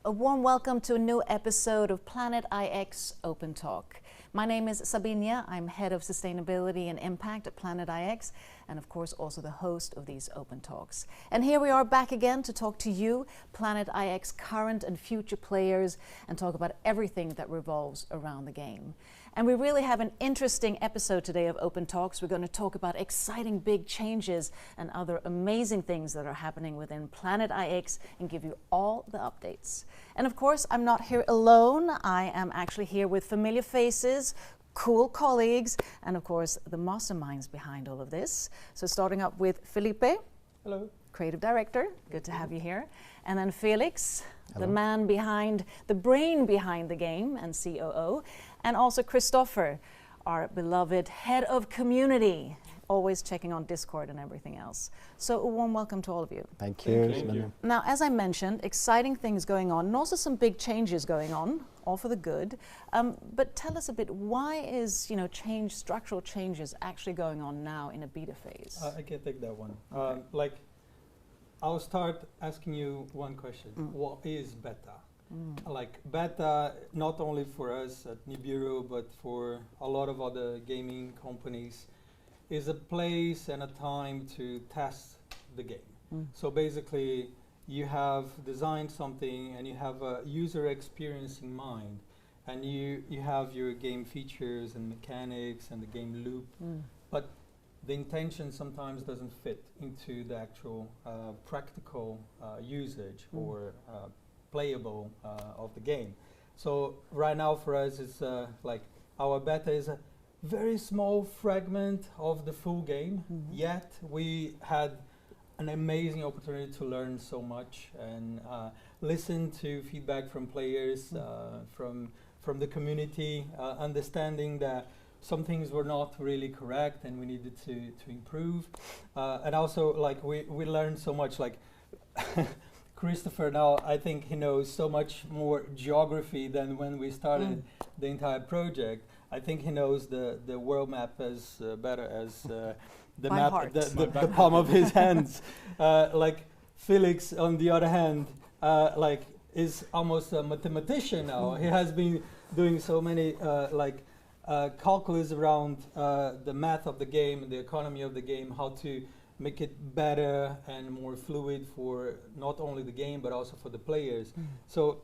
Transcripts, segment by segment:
A warm welcome to a new episode of Planet IX Open Talk. My name is Sabinia. I'm Head of Sustainability and Impact at Planet IX, and of course also the host of these Open Talks. And here we are back again to talk to you, Planet IX current and future players, and talk about everything that revolves around the game. And we really have an interesting episode today of Open Talks. We're going to talk about exciting big changes and other amazing things that are happening within Planet IX and give you all the updates. And of course, I'm not here alone. I am actually here with familiar faces, cool colleagues, and of course, the masterminds behind all of this. So starting up with Felipe. Hello. Creative Director. Good to have you here. And then Felix, hello. The man behind, the brain behind the game and COO. And also Christopher, our beloved Head of Community, always checking on Discord and everything else. So a warm welcome to all of you. Thank you. Thank you. Now, as I mentioned, exciting things going on and also some big changes going on, all for the good. But tell us a bit, why is structural changes actually going on now in a beta phase? I can take that one. Okay. I'll start asking you one question. What is beta? Beta, not only for us at Nibiru, but for a lot of other gaming companies, is a place and a time to test the game. So basically, you have designed something and you have a user experience in mind, and you have your game features and mechanics and the game loop, but the intention sometimes doesn't fit into the actual practical usage or playable of the game. So right now for us, it's our beta is a very small fragment of the full game, yet we had an amazing opportunity to learn so much and listen to feedback from players, from the community, understanding that some things were not really correct and we needed to improve. And also we learned so much, Christopher now, I think he knows so much more geography than when we started the entire project. I think he knows the world map as better as the map, the palm of his hands. Felix, on the other hand, is almost a mathematician now. He has been doing so many calculus around the math of the game, the economy of the game, how to make it better and more fluid for not only the game but also for the players. So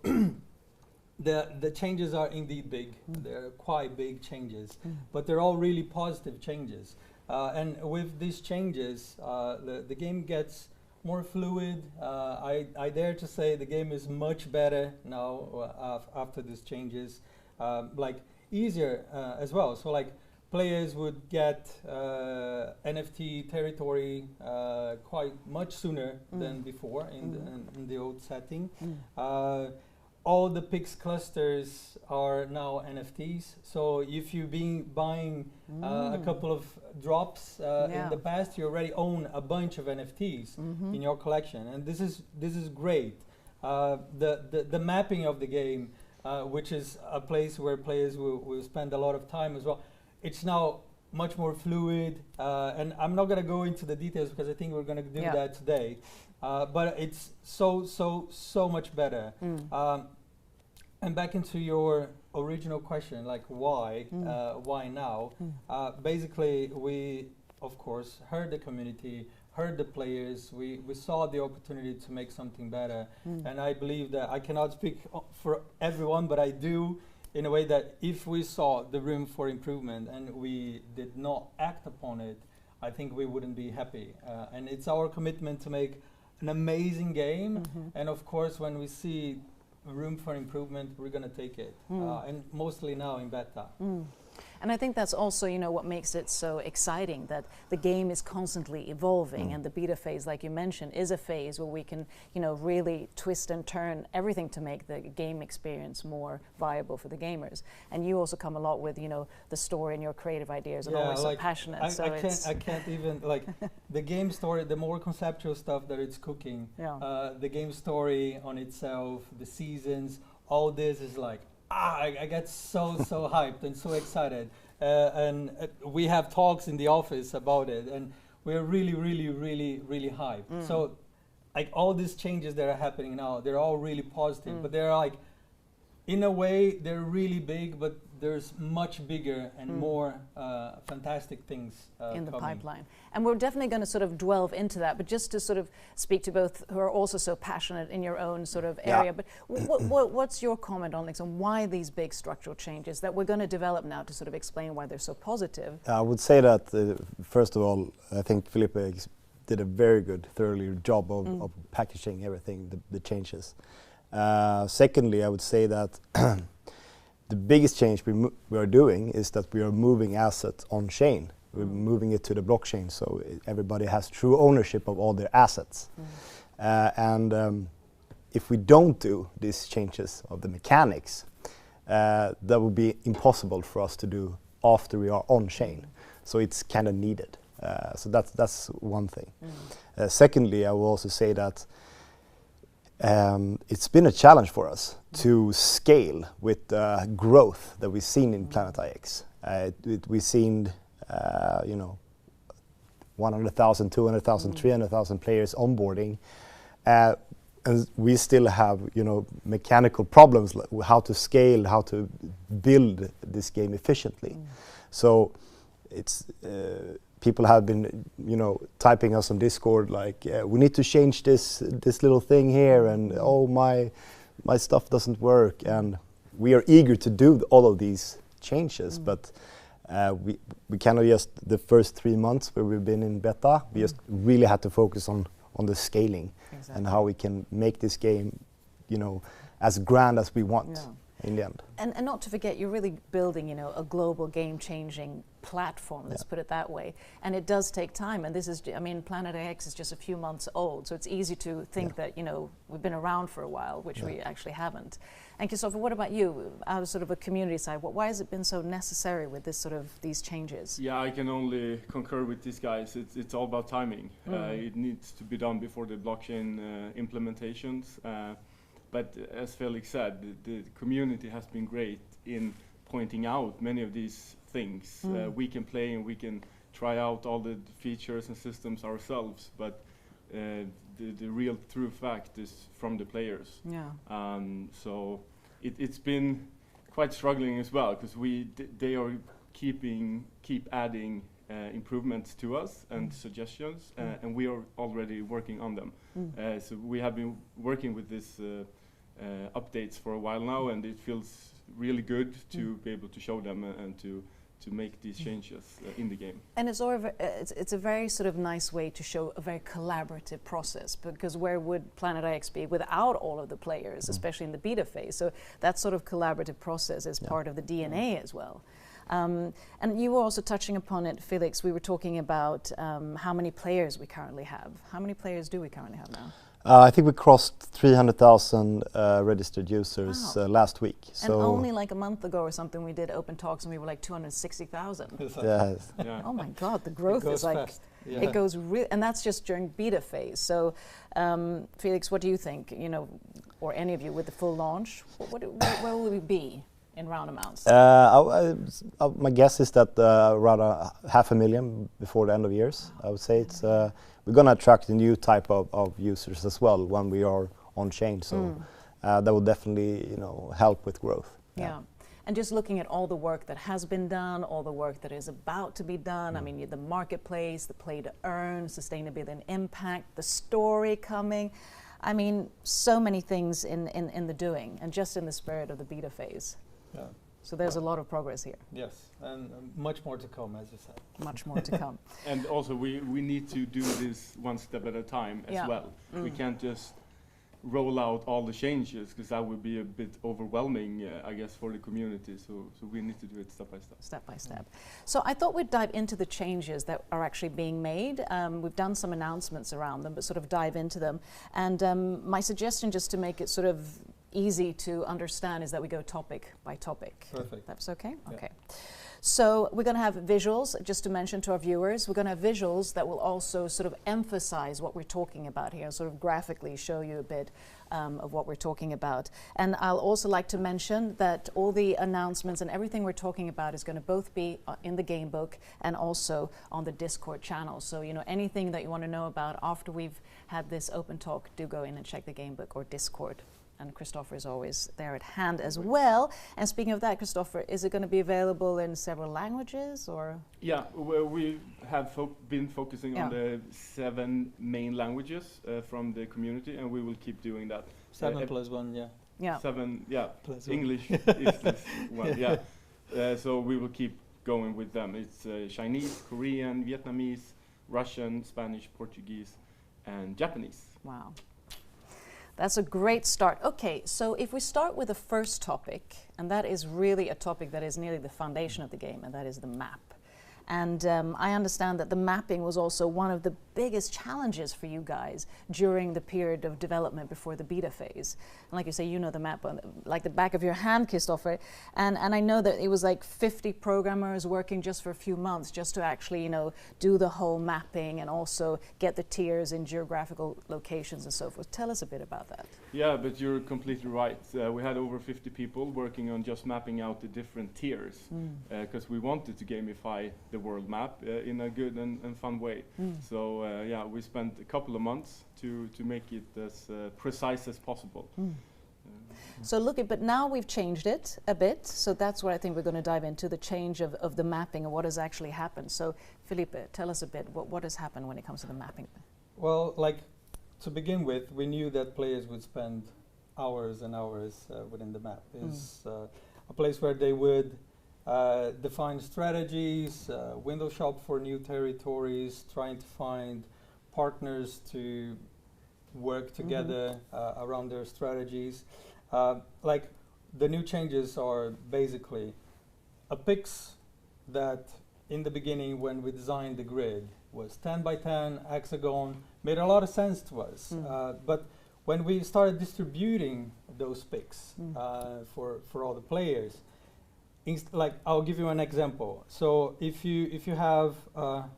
the changes are indeed big. They're quite big changes, but they're all really positive changes. And with these changes, the game gets more fluid. I dare to say the game is much better now after these changes, easier as well. So players would get NFT territory quite much sooner than before in the old setting. All the PIX clusters are now NFTs. So if you've been buying a couple of drops in the past, you already own a bunch of NFTs in your collection, and this is great. The mapping of the game, which is a place where players will spend a lot of time as well, it's now much more fluid, and I'm not going to go into the details because I think we're going to do that today. But it's so much better. And back into your original question, why now? Basically, we of course heard the community, heard the players. We saw the opportunity to make something better, and I believe that I cannot speak for everyone, but I do, in a way that if we saw the room for improvement and we did not act upon it, I think we wouldn't be happy. And it's our commitment to make an amazing game. And of course, when we see room for improvement, we're going to take it. And mostly now in beta. And I think that's also, what makes it so exciting, that the game is constantly evolving, and the beta phase, like you mentioned, is a phase where we can, really twist and turn everything to make the game experience more viable for the gamers. And you also come a lot with, the story and your creative ideas, and always so passionate. I can't even, the game story, the more conceptual stuff that it's cooking, the game story on itself, the seasons, all this is I get so hyped and so excited, and we have talks in the office about it, and we're really hyped. So like all these changes that are happening now, they're all really positive, but they're like, in a way, they're really big, but there's much bigger and more fantastic things in the coming. pipeline. And we're definitely going to sort of delve into that, but just to sort of speak to both who are also so passionate in your own sort of area, but what's your comment on this, on why these big structural changes that we're going to develop now to sort of explain why they're so positive? I would say that, first of all, I think FELIPE did a very good, thoroughly job of packaging everything, the changes. Secondly, I would say that the biggest change we are doing is that we are moving assets on chain. We're moving it to the blockchain, so everybody has true ownership of all their assets. And if we don't do these changes of the mechanics, that would be impossible for us to do after we are on chain. So it's kind of needed. So that's one thing. Secondly, I will also say that it's been a challenge for us to scale with the growth that we've seen in Planet IX. We've seen, 100,000, 200,000, 300,000 players onboarding, and we still have, mechanical problems, like how to scale, how to build this game efficiently. So it's people have been, typing us on Discord like, we need to change this little thing here, and oh, my stuff doesn't work. And we are eager to do all of these changes, but we cannot just, the first 3 months where we've been in beta, we just really had to focus on the scaling and how we can make this game, as grand as we want. In the end. And not to forget, you're really building, a global game-changing platform, let's put it that way. And it does take time. And this is, Planet IX is just a few months old, so it's easy to think that, we've been around for a while, which we actually haven't. And Christopher, what about you, out of sort of a community side, why has it been so necessary with this sort of these changes? Yeah, I can only concur with these guys. It's all about timing. It needs to be done before the blockchain implementations. But as Felix said, the community has been great in pointing out many of these things. We can play and we can try out all the features and systems ourselves, but the real true fact is from the players. So it's been quite struggling as well, because they are keep adding improvements to us and suggestions, and we are already working on them. So we have been working with this updates for a while now, and it feels really good to be able to show them and to make these changes in the game. And it's a very sort of nice way to show a very collaborative process, because where would Planet IX be without all of the players, especially in the beta phase? So that sort of collaborative process is part of the DNA as well. And you were also touching upon it, Felix. We were talking about how many players we currently have. How many players do we currently have now? I think we crossed 300,000 registered users last week. And only like a month ago or something, we did open talks and we were like 260,000. Yes. Oh my God, the growth is like, fast. it goes real, and that's just during beta phase. So, Felix, what do you think? Or any of you with the full launch, where will we be in round amounts? My guess is that around 500,000 before the end of years. I would say it's. We're going to attract a new type of users as well when we are on chain, so that will definitely help with growth. Yeah. And just looking at all the work that has been done, all the work that is about to be done, the marketplace, the play to earn, sustainability and impact, the story coming, so many things in the doing, and just in the spirit of the beta phase. Yeah. So there's a lot of progress here. Yes, and much more to come, as you said. Much more to come. And also we need to do this one step at a time as well. We can't just roll out all the changes, because that would be a bit overwhelming, I guess, for the community. So we need to do it step by step. Step by step. So I thought we'd dive into the changes that are actually being made. We've done some announcements around them, but sort of dive into them. And my suggestion, just to make it sort of easy to understand, is that we go topic by topic. Perfect. That's okay? Yeah. Okay. So we're going to have visuals, just to mention to our viewers, we're going to have visuals that will also sort of emphasize what we're talking about here, sort of graphically show you a bit of what we're talking about. And I'll also like to mention that all the announcements and everything we're talking about is going to both be in the game book and also on the Discord channel. So, you know, anything that you want to know about after we've had this open talk, do go in and check the game book or Discord. And Christopher is always there at hand as well. And speaking of that, Christopher, is it going to be available in several languages, or? Yeah, well, we have been focusing on the 7 main languages from the community, and we will keep doing that. 7 plus 1, yeah. Yeah. 7, yeah. Plus English is this one, yeah. So we will keep going with them. It's Chinese, Korean, Vietnamese, Russian, Spanish, Portuguese, and Japanese. Wow. That's a great start. Okay, so if we start with the first topic, and that is really a topic that is nearly the foundation of the game, and that is the map. And I understand that the mapping was also one of the biggest challenges for you guys during the period of development before the beta phase. And like you say, you know the map on like the back of your hand, Christopher. And I know that it was like 50 programmers working just for a few months just to actually, you know, do the whole mapping and also get the tiers in geographical locations and so forth. Tell us a bit about that. Yeah, but you're completely right. We had over 50 people working on just mapping out the different tiers because we wanted to gamify the world map in a good and fun way. So yeah, we spent a couple of months to make it as precise as possible. So look, but now we've changed it a bit, so that's what I think we're going to dive into, the change of the mapping and what has actually happened. So Felipe, tell us a bit, what has happened when it comes to the mapping? Well, like, to begin with, we knew that players would spend hours and hours within the map. It's a place where they would define strategies, window shop for new territories, trying to find partners to work together around their strategies. Like, the new changes are basically a pix that in the beginning when we designed the grid was 10 by 10 hexagon, made a lot of sense to us. But when we started distributing those picks for all the players, like, I'll give you an example. So if you have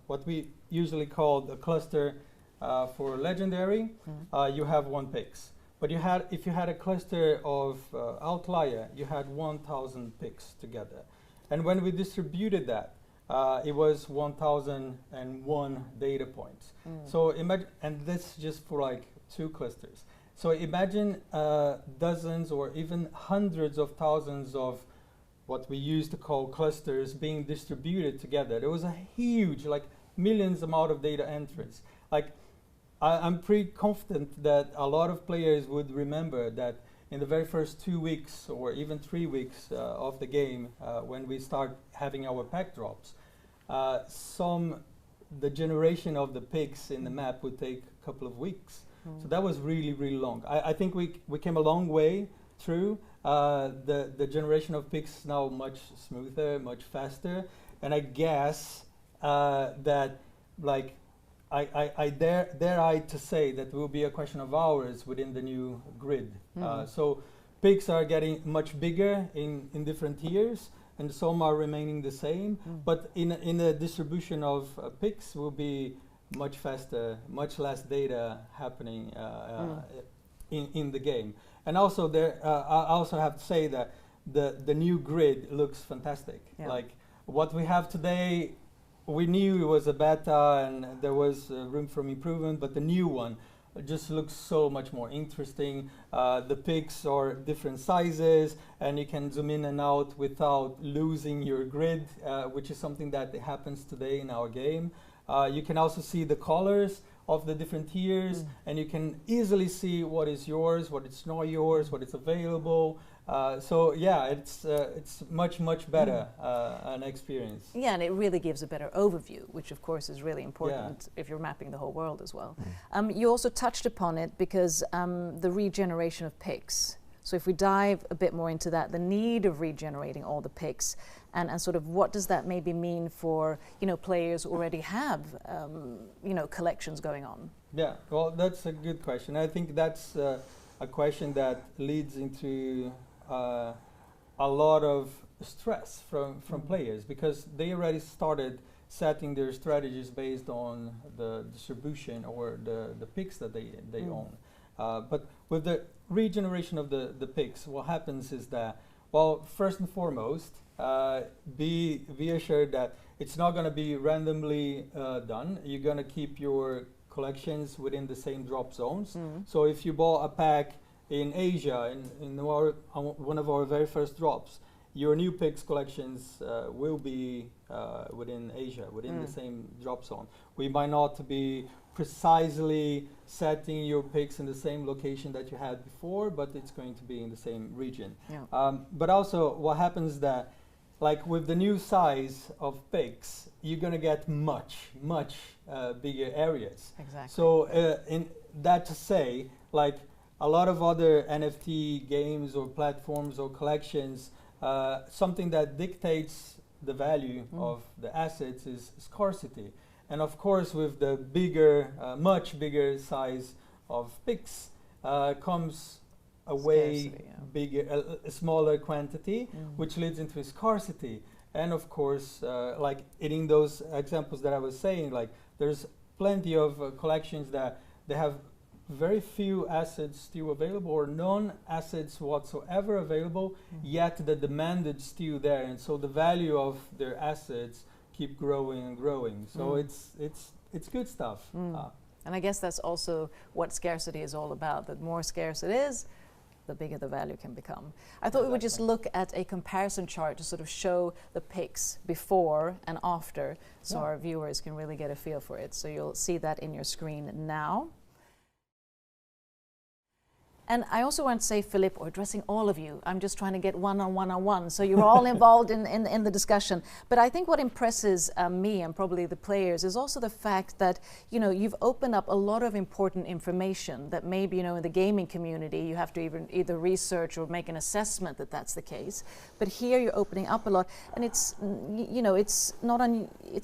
what we usually call a cluster for legendary, you have 1 picks. But if you had a cluster of outlier, you had 1,000 picks together. And when we distributed that, it was 1,001 data points. So imagine, and this just for like 2 clusters. So imagine dozens or even hundreds of thousands of what we used to call clusters being distributed together. There was a huge, like, millions amount of data entries. Like, I'm pretty confident that a lot of players would remember that in the very first 2 weeks or even 3 weeks of the game, when we start having our pack drops, the generation of the picks in the map would take a couple of weeks. So that was really, really long. I think we came a long way through. The generation of picks now much smoother, much faster. And I guess that, like, I dare to say that will be a question of hours within the new grid. So picks are getting much bigger in different tiers, and some are remaining the same. But in the distribution of picks will be much faster, much less data happening in the game. And also I also have to say that the new grid looks fantastic. Like, what we have today, we knew it was a beta and there was room for improvement, but the new one just looks so much more interesting. The picks are different sizes, and you can zoom in and out without losing your grid, which is something that happens today in our game. You can also see the colors of the different tiers, and you can easily see what is yours, what is not yours, what is available. So yeah, it's much better an experience. Yeah, and it really gives a better overview, which of course is really important if you're mapping the whole world as well. You also touched upon it because the regeneration of picks. So if we dive a bit more into that, the need of regenerating all the picks, and sort of what does that maybe mean for, you know, players who already have you know, collections going on? Yeah, well, that's a good question. I think that's a question that leads into a lot of stress from players, because they already started setting their strategies based on the distribution or the picks that they own. But with the regeneration of the picks, what happens is that, well, first and foremost, be assured that it's not going to be randomly done. You're going to keep your collections within the same drop zones. So if you bought a pack in Asia, in one of our very first drops, your new picks collections will be within Asia, within the same drop zone. We might not be precisely setting your picks in the same location that you had before, but it's going to be in the same region. But also what happens that, like with the new size of picks, you're going to get much bigger areas. Exactly. So in that to say, like a lot of other NFT games or platforms or collections, something that dictates the value of the assets is scarcity. And of course, with the bigger, much bigger size of picks comes a way bigger, a smaller quantity, which leads into scarcity. And of course, like in those examples that I was saying, like there's plenty of collections that they have very few assets still available, or non-assets whatsoever available, yet the demand is still there, and so the value of their assets keep growing and growing. So it's good stuff. And I guess that's also what scarcity is all about. The more scarce it is, the bigger the value can become. I thought we would just look at a comparison chart to sort of show the picks before and after, so our viewers can really get a feel for it. So you'll see that in your screen now. And I also want to say, Philippe, or addressing all of you, I'm just trying to get one-on-one, so you're all involved in the discussion. But I think what impresses me and probably the players is also the fact that, you know, you've opened up a lot of important information that maybe, you know, in the gaming community, you have to either research or make an assessment that that's the case. But here you're opening up a lot, and it's, you know, it's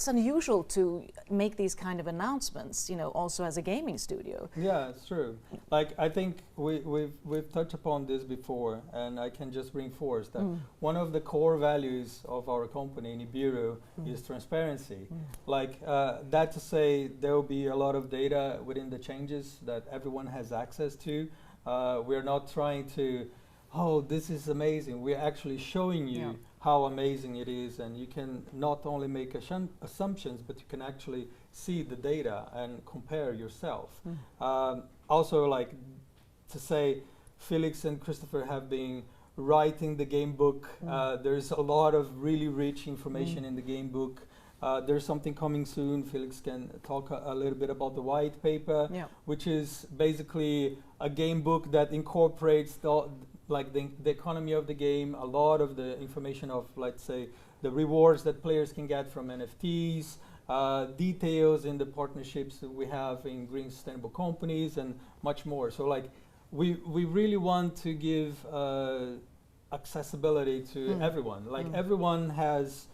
unusual to make these kind of announcements, you know, also as a gaming studio. Yeah, it's true. Like, I think we've touched upon this before, and I can just reinforce that one of the core values of our company, Nibiru, is transparency. Like that to say, there will be a lot of data within the changes that everyone has access to. We're not trying to, oh, this is amazing. We're actually showing you how amazing it is, and you can not only make assumptions, but you can actually see the data and compare yourself. Also, like, to say, Felix and Christopher have been writing the game book. There's a lot of really rich information in the game book. There's something coming soon. Felix can talk a little bit about the white paper, which is basically a game book that incorporates the economy of the game, a lot of the information of, let's say, the rewards that players can get from NFTs, details in the partnerships that we have in green sustainable companies, and much more. So, like, we really want to give accessibility to everyone. Like everyone has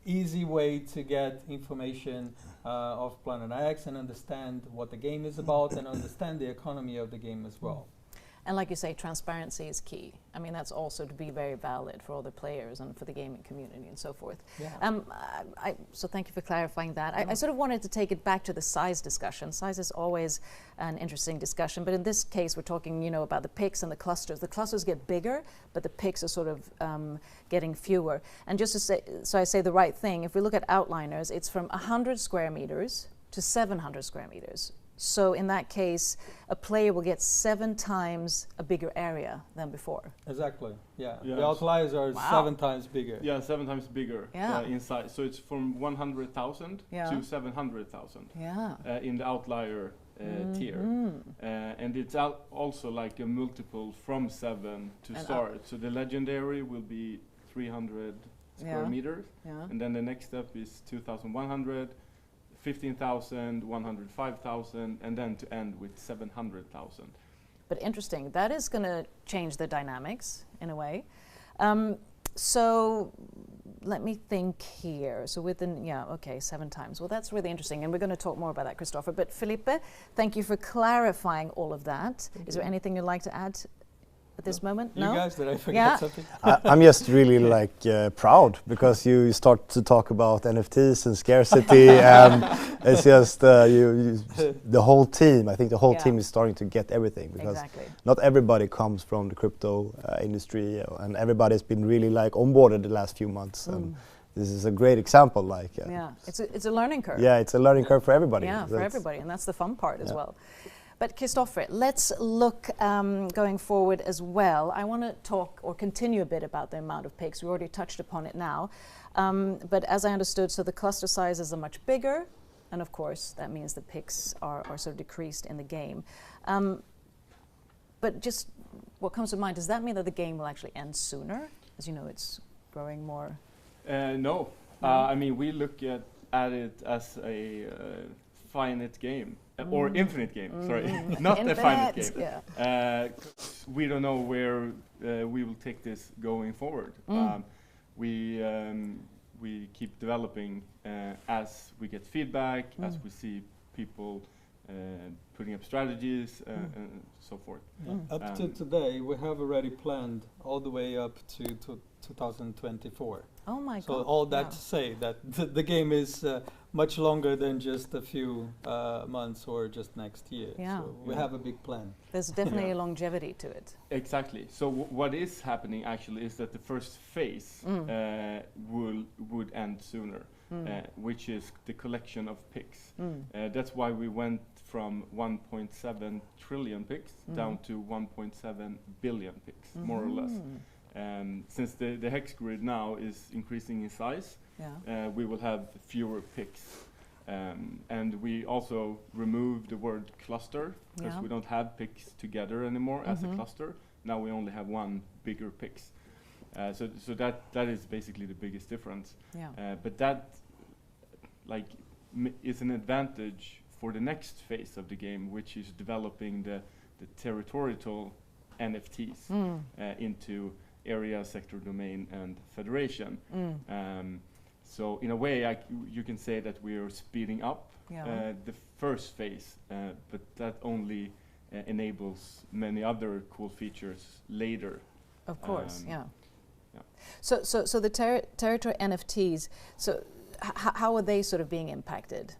easy way to get information of Planet X and understand what the game is about and understand the economy of the game as well. And like you say, transparency is key. I mean, that's also to be very valid for all the players and for the gaming community and so forth. So thank you for clarifying that. I sort of wanted to take it back to the size discussion. Size is always an interesting discussion, but in this case, we're talking, you know, about the picks and the clusters. The clusters get bigger, but the picks are sort of getting fewer. And just to say, so I say the right thing, if we look at Outliers, it's from 100 square meters to 700 square meters. So in that case, a player will get 7 times a bigger area than before. Exactly, yeah. The Outliers are 7 times bigger. Yeah, 7 times bigger in size. So it's from 100,000 to 700,000 in the Outlier tier. And it's also like a multiple from 7 to start. So the legendary will be 300 square meters. And then the next step is 2,100. 15,000, 105,000, and then to end with 700,000. But interesting, that is going to change the dynamics in a way. So let me think here. So within, 7 times. Well, that's really interesting, and we're going to talk more about that, Christopher. But Felipe, thank you for clarifying all of that. Is there anything you'd like to add at this moment? You no? guys, did I forget something? I'm just really like proud because you start to talk about NFTs and scarcity, and it's just the whole team. I think the whole team is starting to get everything because not everybody comes from the crypto industry, and everybody's been really like onboarded the last few months. And this is a great example. Like it's a learning curve. Yeah, it's a learning curve for everybody. Yeah, for everybody, and that's the fun part as well. But Christopher, let's look going forward as well. I want to talk or continue a bit about the amount of pigs. We already touched upon it now. But as I understood, so the cluster sizes are much bigger. And of course, that means the pigs are sort of decreased in the game. But just what comes to mind, does that mean that the game will actually end sooner? As you know, it's growing more. No. I mean, we look at it as a finite game. Or infinite game, sorry, not a finite game. Yeah. We don't know where we will take this going forward. We keep developing as we get feedback, as we see people putting up strategies and so forth. Up to today, we have already planned all the way up to 2024. Oh my God! So all that to say that the game is much longer than just a few months or just next year. Yeah. So we have a big plan. There's definitely a longevity to it. Exactly. So what is happening actually is that the first phase would end sooner, which is the collection of pigs. That's why we went from 1.7 trillion pigs down to 1.7 billion pigs, more or less. Since the hex grid now is increasing in size, we will have fewer pigs. And we also removed the word cluster because we don't have pigs together anymore as a cluster. Now we only have one bigger pigs. So that is basically the biggest difference. But that is an advantage for the next phase of the game, which is developing the territorial NFTs into area, sector, domain, and federation. So in a way, you can say that we are speeding up the first phase, but that only enables many other cool features later. Of course, So the territory NFTs, so how are they sort of being impacted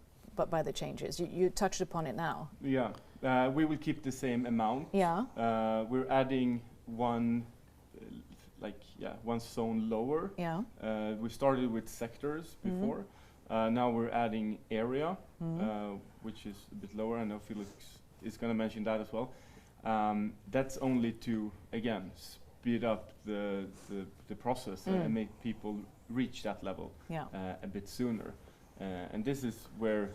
by the changes? You touched upon it now. Yeah, we will keep the same amount. Yeah. We're adding one zone lower. Yeah. We started with sectors before. Now we're adding area, which is a bit lower. I know Felix is going to mention that as well. That's only to, again, speed up the process and make people reach that level a bit sooner. And this is where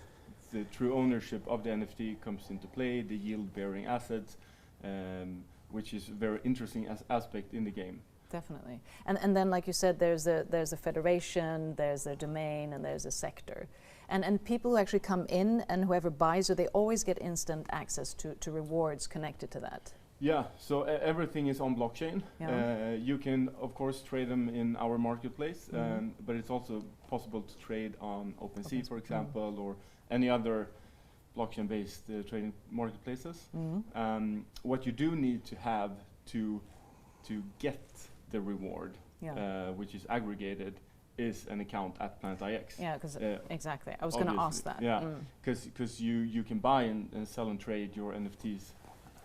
the true ownership of the NFT comes into play, the yield-bearing assets, which is a very interesting aspect in the game. Definitely. And then, like you said, there's a federation, there's a domain, and there's a sector. And people who actually come in and whoever buys, so they always get instant access to rewards connected to that. Yeah, so everything is on blockchain. You can, of course, trade them in our marketplace, but it's also possible to trade on OpenSea, for example, or any other blockchain-based trading marketplaces. What you do need to have to get the reward, which is aggregated, is an account at Planet.ix. Yeah, because exactly. I was going to ask that. Yeah, because you can buy and sell and trade your NFTs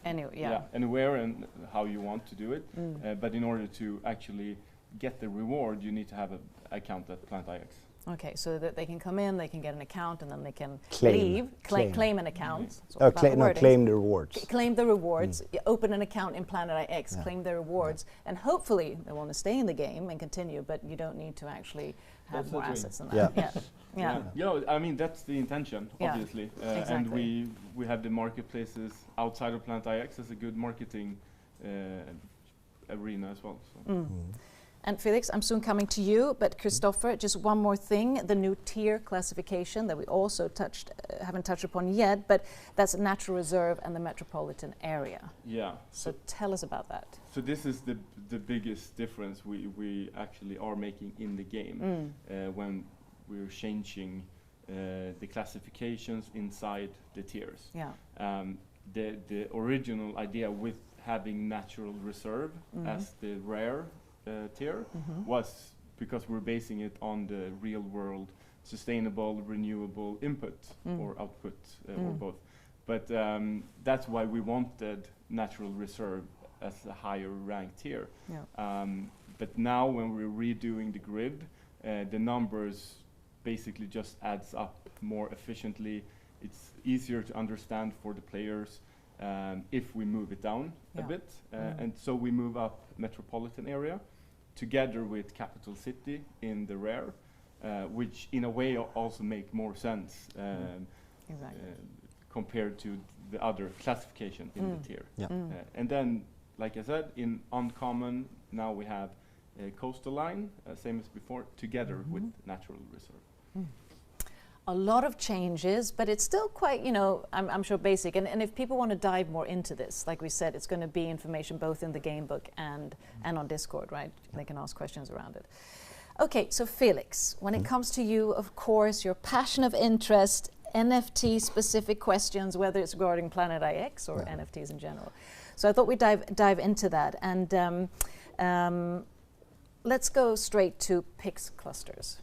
anywhere and how you want to do it. But in order to actually get the reward, you need to have an account at Planet.ix. Okay, so that they can come in, they can get an account, and then they can claim an account. Claim the rewards. Claim the rewards. Open an account in Planet.ix, claim the rewards, and hopefully they want to stay in the game and continue. But you don't need to actually have more assets than that. I mean, that's the intention, obviously. Exactly. And we have the marketplaces outside of Planet.ix as a good marketing arena as well. So. And Felix, I'm soon coming to you, but Christopher, just one more thing, the new tier classification that we also haven't touched upon yet, but that's natural reserve and the metropolitan area. Yeah. So tell us about that. So this is the biggest difference we actually are making in the game when we're changing the classifications inside the tiers. Yeah. the original idea with having natural reserve as the rare tier was because we're basing it on the real world sustainable renewable input or output or both. But that's why we wanted natural reserve as a higher ranked tier. Yeah. But now when we're redoing the grid, the numbers basically just adds up more efficiently. It's easier to understand for the players if we move it down a bit. And so we move up metropolitan area together with capital city in the rare, which in a way also make more sense compared to the other classification in the tier. Yeah. And then, like I said, in uncommon, now we have coastal line, same as before, together with natural reserve. A lot of changes, but it's still quite, you know, I'm sure basic. And if people want to dive more into this, like we said, it's going to be information both in the game book and on Discord, right? They can ask questions around it. Okay, so Felix, when it comes to you, of course, your passion of interest, NFT specific questions, whether it's regarding Planet IX or NFTs in general. So I thought we'd dive into that. And let's go straight to PIX clusters.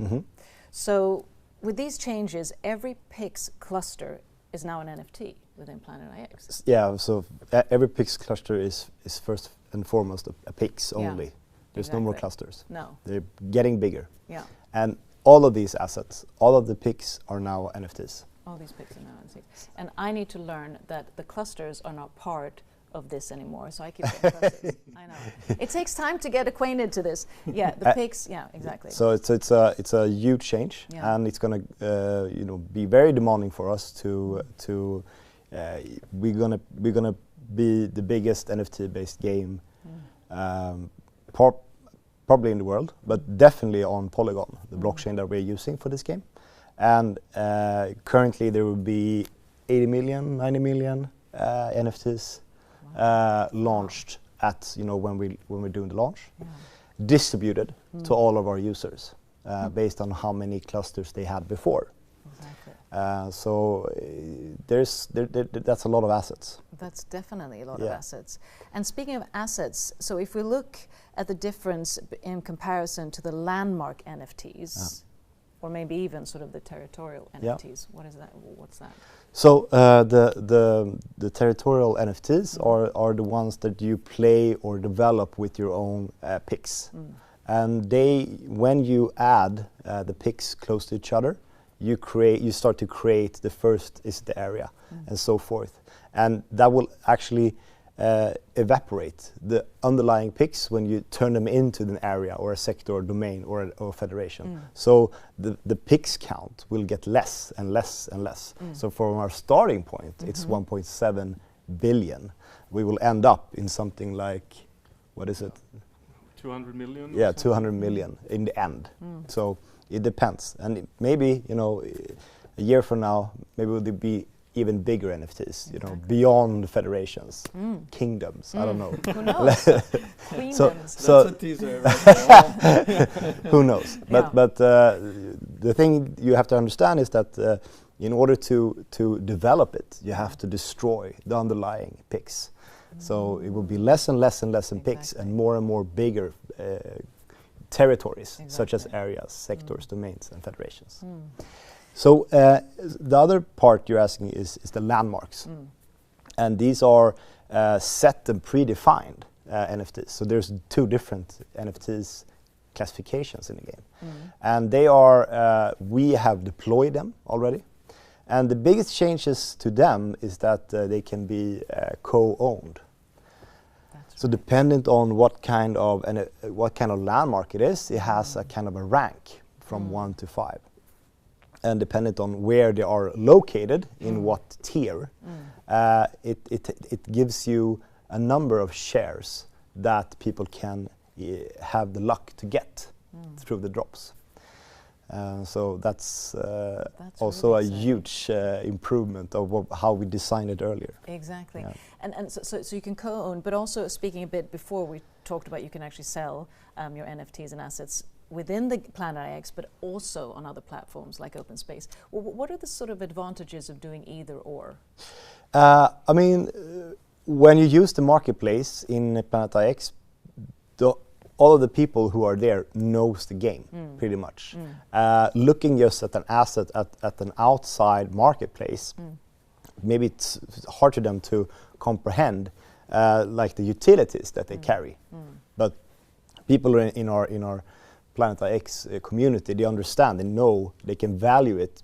So with these changes, every PIX cluster is now an NFT within Planet IX. Yeah, so every PIX cluster is first and foremost a PIX only. There's no more clusters. No. They're getting bigger. Yeah. And all of these assets, all of the PIX are now NFTs. All these PIX are now NFTs. And I need to learn that the clusters are not part of this anymore, so I keep saying clusters. I know. It takes time to get acquainted to this. Yeah, the PIX, yeah, exactly. So it's a huge change, and it's going to you know, be very demanding for us to we're gonna be the biggest NFT-based game probably in the world, but definitely on Polygon, the blockchain that we're using for this game. And currently there will be 80 million, 90 million NFTs launched at, you know, when we're doing the launch, distributed to all of our users based on how many clusters they had before. Exactly. So that's a lot of assets. That's definitely a lot of assets. And speaking of assets, so if we look at the difference in comparison to the landmark NFTs, or maybe even sort of the territorial NFTs, what is that? What's that? So the territorial NFTs are the ones that you play or develop with your own PIX. And when you add the PIX close to each other, you start to create the first is the area and so forth. And that will actually evaporate the underlying PIX when you turn them into an area or a sector or domain or a federation. So the PIX count will get less and less and less. So from our starting point, it's 1.7 billion. We will end up in something like, what is it? 200 million? Yeah, 200 million in the end. So it depends. And maybe, you know, a year from now, maybe it will be even bigger NFTs, you know, beyond federations, kingdoms, I don't know. Who knows? Queendoms. So that's a teaser, right? Who knows? But the thing you have to understand is that in order to develop it, you have to destroy the underlying PIX. So it will be less and less and less in PIX and more bigger territories, such as areas, sectors, domains, and federations. So the other part you're asking is the landmarks. And these are set and predefined NFTs. So there's two different NFTs classifications in the game. And they are, we have deployed them already. And the biggest changes to them is that they can be co-owned. So dependent on what kind of landmark it is, it has a kind of a rank from 1 to 5. And dependent on where they are located, in what tier, it gives you a number of shares that people can have the luck to get through the drops. So that's also really a huge improvement of how we designed it earlier. Exactly. Yeah. And so you can co-own, but also speaking a bit before we talked about you can actually sell your NFTs and assets. within the Planet IX, but also on other platforms like open space. What are the sort of advantages of doing either or? I mean, when you use the marketplace in Planet IX, all of the people who are there knows the game pretty much. Looking just at an asset at an outside marketplace, maybe it's hard for them to comprehend, like the utilities that they carry. But people in our Planet IX community, they understand, they know, they can value it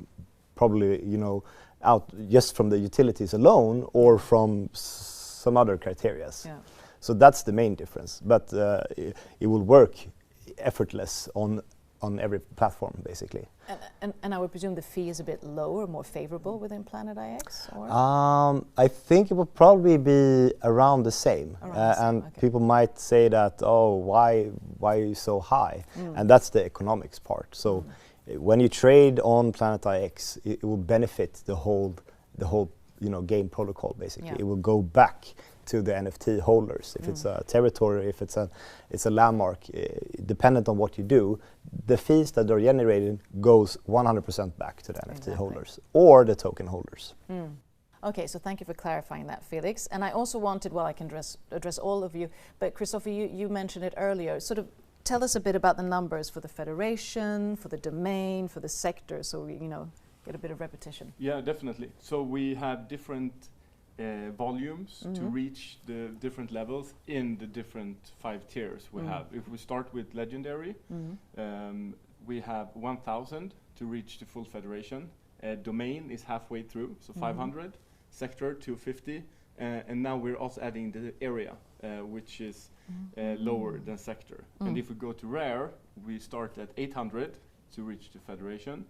probably, you know, out just from the utilities alone or from some other criteria. Yeah. So that's the main difference. But it will work effortless on every platform, basically. And I would presume the fee is a bit lower, more favorable within Planet IX? Or? I think it will probably be around the same. And okay. People might say that, oh, why are you so high? And that's the economics part. So when you trade on Planet IX, it will benefit the whole game protocol, basically. Yeah. It will go back to the NFT holders. If it's a territory, if it's a landmark, dependent on what you do, the fees that are generated goes 100% back to the NFT holders or the token holders. Okay, so thank you for clarifying that, Felix. And I also wanted, well, I can address all of you, but Christopher, you mentioned it earlier. Sort of tell us a bit about the numbers for the federation, for the domain, for the sector, so we, get a bit of repetition. Yeah, definitely. So we have different volumes to reach the different levels in the different 5 tiers we have. If we start with legendary, we have 1,000 to reach the full federation. Domain is halfway through, so 500. Sector 250, and now we're also adding the area, which is lower than sector. And if we go to rare, we start at 800 to reach the federation,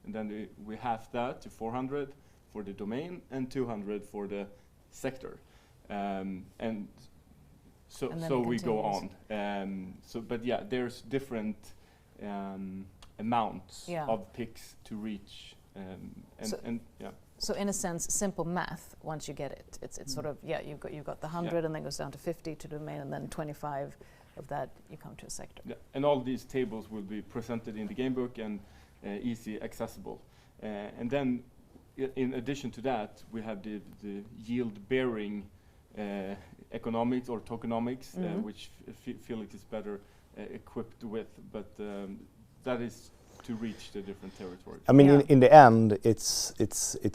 and then we half that to 400 for the domain and 200 for the sector, and so we go on. But yeah, there's different amounts of picks to reach, So in a sense, simple math. Once you get it, it's sort of you've got the 100, and then goes down to 50 to the domain, and then 25 of that you come to a sector. Yeah. And all these tables will be presented in the gamebook and easy accessible, and then. In addition to that, we have the yield-bearing economics or tokenomics, which Felix is better equipped with, but that is to reach the different territories. I mean, in the end, it's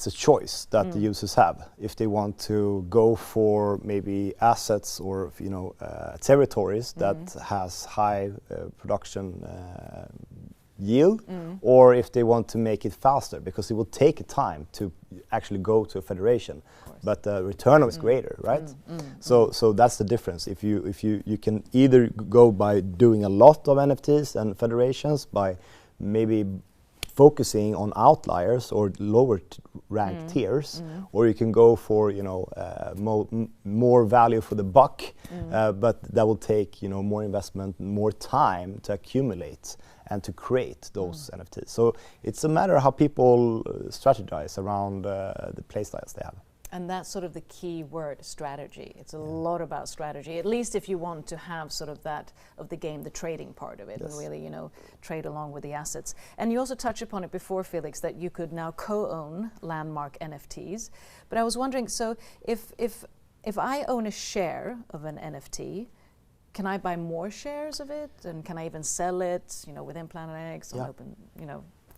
a choice that the users have. If they want to go for maybe assets or territories that has high production yield, or if they want to make it faster, because it will take time to actually go to a federation, but the return is greater, right? So that's the difference. If you can either go by doing a lot of NFTs and federations, by maybe focusing on outliers or lower ranked tiers, or you can go for more value for the buck, but that will take more investment, more time to accumulate and to create those NFTs. So it's a matter of how people strategize around the play styles they have. And that's sort of the key word, strategy. It's a lot about strategy, at least if you want to have sort of that of the game, the trading part of it, and really, trade along with the assets. And you also touched upon it before, Felix, that you could now co-own landmark NFTs. But I was wondering, so if I own a share of an NFT, can I buy more shares of it, and can I even sell it, within Planet X or open,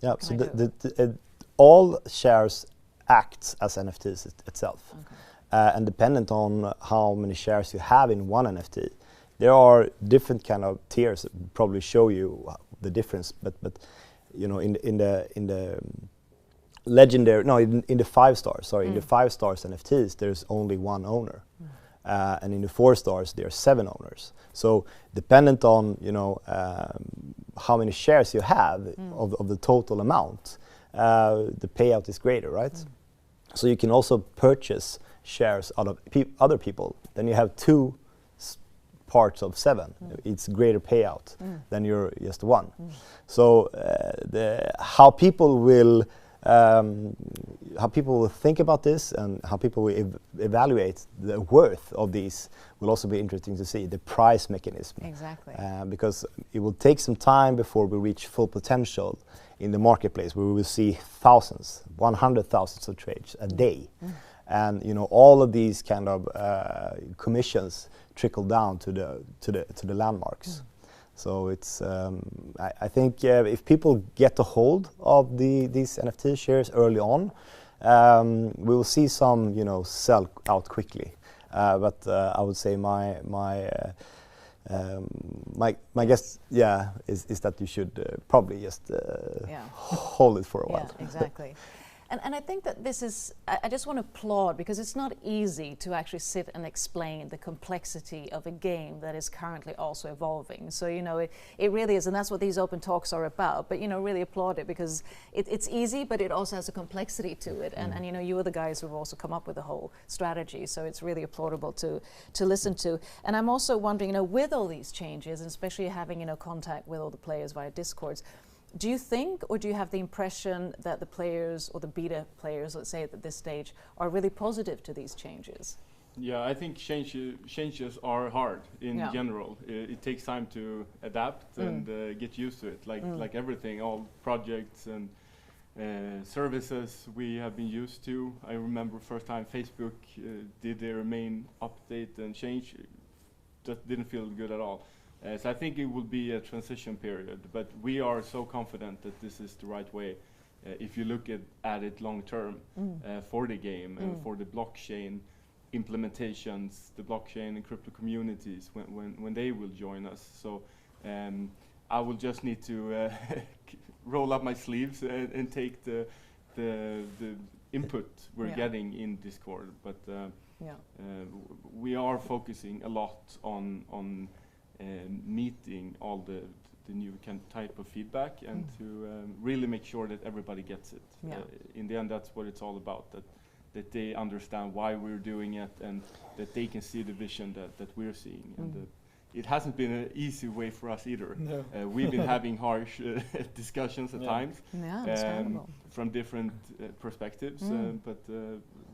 Yeah. So all shares acts as NFTs itself, and dependent on how many shares you have in one NFT, there are different kind of tiers that probably show you the difference. But in the legendary, in the 5 stars, sorry, in the 5 stars NFTs, there's only one owner. And in the 4 stars, there are 7 owners. So dependent on how many shares you have of the total amount, the payout is greater, right? So you can also purchase shares out of other people. Then you have 2 parts of 7. It's greater payout than you're just 1. So how people will how people will think about this and how people will evaluate the worth of these will also be interesting to see, the price mechanism. Exactly. Because it will take some time before we reach full potential in the marketplace, where we will see thousands, 100,000 of trades a day. And you know, all of these kind of commissions trickle down to the landmarks. So it's I think if people get a hold of these NFT shares early on, we will see some, you know, sell out quickly. But I would say my guess, is that you should probably just hold it for a while. Yeah, exactly. And I think that this is, I just want to applaud, because it's not easy to actually sit and explain the complexity of a game that is currently also evolving. So, you know, it really is, and that's what these open talks are about. But, you know, really applaud it, because it's easy, but it also has a complexity to it. And you know, you are the guys who have also come up with the whole strategy. So it's really applaudable to listen to. And I'm also wondering, you know, with all these changes, and especially having, you know, contact with all the players via Discords, do you think, or do you have the impression that the players, or the beta players, let's say at this stage, are really positive to these changes? Yeah, I think changes are hard in general. It takes time to adapt and get used to it, like everything, all projects and services we have been used to. I remember first time Facebook did their main update and change, just didn't feel good at all. So I think it will be a transition period, but we are so confident that this is the right way. If you look at it long term for the game and for the blockchain implementations, the blockchain and crypto communities when they will join us. So I will just need to roll up my sleeves and take the input we're getting in Discord. But we are focusing a lot on meeting all the new type of feedback and to really make sure that everybody gets it. In the end, that's what it's all about, that they understand why we're doing it and that they can see the vision that we're seeing. And it hasn't been an easy way for us either. No. We've been having harsh discussions at times from different perspectives, but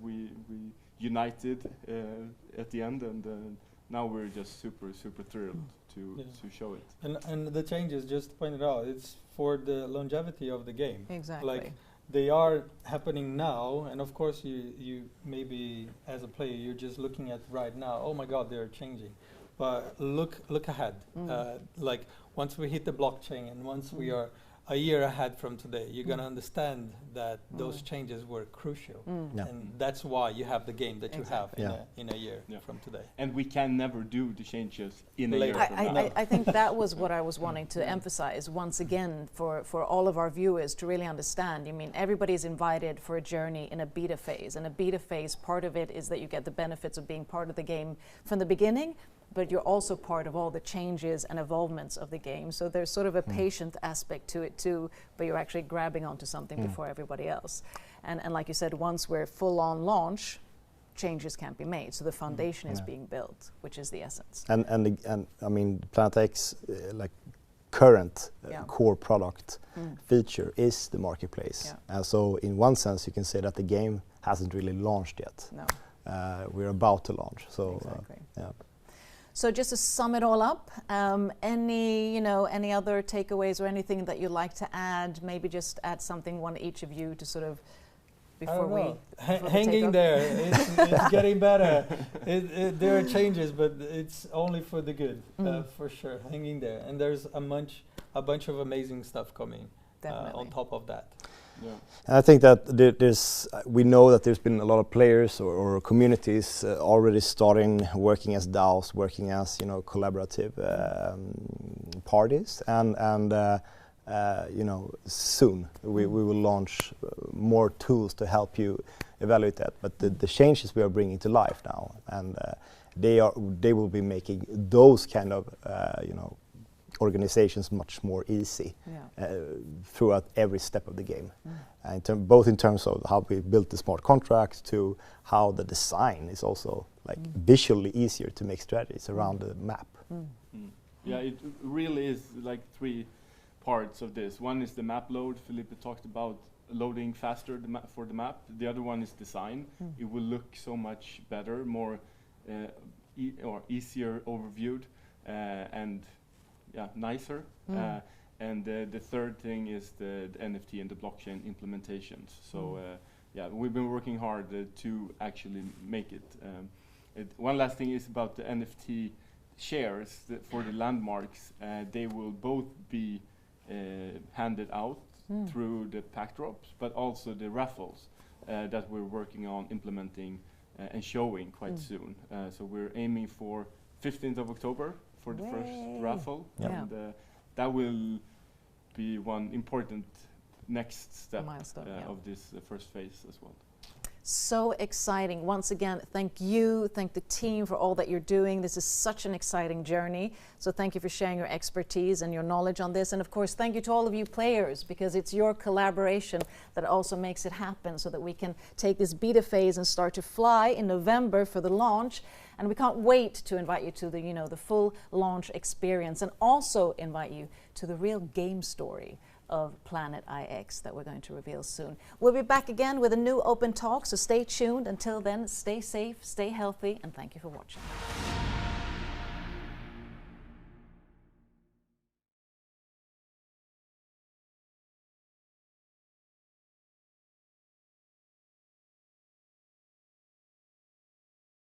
we united at the end, and now we're just super thrilled to show it. And the changes, just pointed out, it's for the longevity of the game. Exactly. Like, they are happening now, and of course you maybe as a player you're just looking at right now, oh my god, they're changing. But look ahead. Like, once we hit the blockchain and once we are a year ahead from today, you're going to understand that those changes were crucial. And that's why you have the game that you have in a year from today. And we can never do the changes in a year from now. I think that was what I was wanting to emphasize once again for all of our viewers to really understand. I mean, everybody is invited for a journey in a beta phase. And a beta phase, part of it is that you get the benefits of being part of the game from the beginning, but you're also part of all the changes and evolvements of the game. So there's sort of a patient aspect to it too, but you're actually grabbing onto something before everybody else. And like you said, once we're full on launch, changes can't be made. So the foundation is being built, which is the essence. And I mean, Planet X, like current core product feature is the marketplace. So in one sense, you can say that the game hasn't really launched yet. No. We're about to launch. So exactly. So just to sum it all up, any other takeaways or anything that you'd like to add? Maybe just add something, one each of you, to sort of before we hanging there. It's getting better. There are changes, but it's only for the good, for sure. Hanging there, and there's a bunch of amazing stuff coming on top of that. Yeah. And I think that we know that there's been a lot of players or communities already starting working as DAOs, working as collaborative parties, and soon we will launch more tools to help you evaluate that. But the changes we are bringing to life now, and they will be making those kind of organizations much more easy throughout every step of the game, both in terms of how we built the smart contracts to how the design is also visually easier to make strategies around the map. Yeah, it really is like three parts of this. One is the map load. Felipe talked about loading faster for the map. The other one is design. It will look so much better, more easier overviewed, and nicer. And the third thing is the NFT and the blockchain implementations. So we've been working hard to actually make it. One last thing is about the NFT shares for the landmarks. They will both be handed out through the pack drops, but also the raffles that we're working on implementing and showing quite soon. So we're aiming for 15th of October for the first raffle, and that will be one important next step of this first phase as well. So exciting. Once again, thank you, thank the team for all that you're doing. This is such an exciting journey. So thank you for sharing your expertise and your knowledge on this. And of course, thank you to all of you players, because it's your collaboration that also makes it happen, so that we can take this beta phase and start to fly in November for the launch. And we can't wait to invite you to the, the full launch experience, and also invite you to the real game story of Planet IX that we're going to reveal soon. We'll be back again with a new open talk, so stay tuned. Until then, stay safe, stay healthy, and thank you for watching.